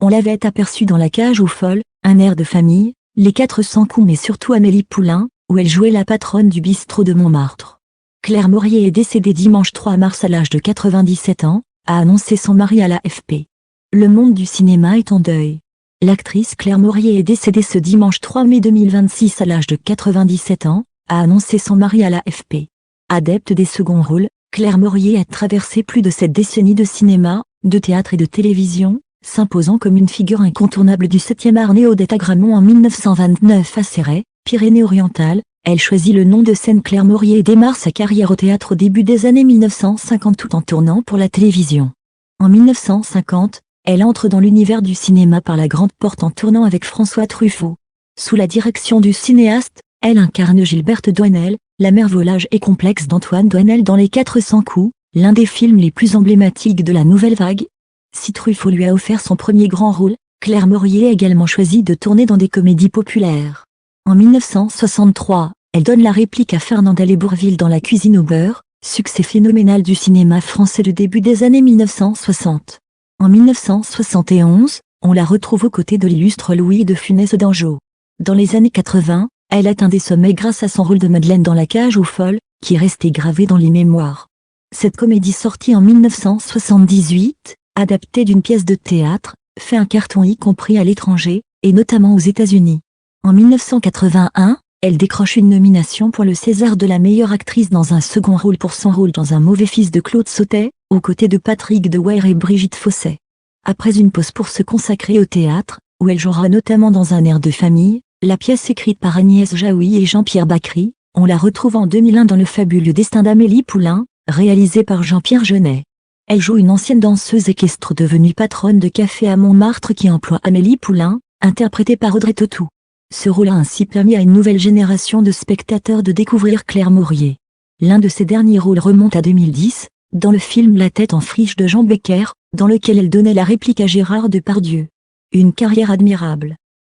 On l'avait aperçue dans La Cage aux folles, Un air de famille, Les 400 coups mais surtout Amélie Poulain, où elle jouait la patronne du bistrot de Montmartre. Claire Maurier est décédée dimanche 3 mars à l'âge de 97 ans, a annoncé son mari à l'AFP. Le monde du cinéma est en deuil. L'actrice Claire Maurier est décédée ce dimanche 3 mai 2026 à l'âge de 97 ans, a annoncé son mari à l'AFP. Adepte des seconds rôles, Claire Maurier a traversé plus de 7 décennies de cinéma, de théâtre et de télévision, s'imposant comme une figure incontournable du 7e art néo-d'État à Gramont en 1929 à Céret, Pyrénées-Orientales. Elle choisit le nom de scène Claire Maurier et démarre sa carrière au théâtre au début des années 1950 tout en tournant pour la télévision. En 1950, elle entre dans l'univers du cinéma par la grande porte en tournant avec François Truffaut. Sous la direction du cinéaste, elle incarne Gilberte Douanel, la mère volage et complexe d'Antoine Douanel dans Les 400 coups, l'un des films les plus emblématiques de la nouvelle vague. Si Truffaut lui a offert son premier grand rôle, Claire Maurier a également choisi de tourner dans des comédies populaires. En 1963, elle donne la réplique à Fernandel et Bourvil dans La cuisine au beurre, succès phénoménal du cinéma français du début des années 1960. En 1971, on la retrouve aux côtés de l'illustre Louis de Funès d'Anjou. Dans les années 80, elle atteint des sommets grâce à son rôle de Madeleine dans La Cage aux folles, qui est resté gravé dans les mémoires. Cette comédie sortie en 1978, adaptée d'une pièce de théâtre, fait un carton y compris à l'étranger, et notamment aux États-Unis. En 1981, elle décroche une nomination pour le César de la meilleure actrice dans un second rôle pour son rôle dans Un mauvais fils de Claude Sautet, aux côtés de Patrick Dewaere et Brigitte Fossey. Après une pause pour se consacrer au théâtre, où elle jouera notamment dans Un air de famille, la pièce écrite par Agnès Jaoui et Jean-Pierre Bacry, on la retrouve en 2001 dans Le fabuleux destin d'Amélie Poulain, réalisé par Jean-Pierre Jeunet. Elle joue une ancienne danseuse équestre devenue patronne de café à Montmartre qui emploie Amélie Poulain, interprétée par Audrey Tautou. Ce rôle a ainsi permis à une nouvelle génération de spectateurs de découvrir Claire Maurier. L'un de ses derniers rôles remonte à 2010, dans le film La tête en friche de Jean Becker, dans lequel elle donnait la réplique à Gérard Depardieu. Une carrière admirable.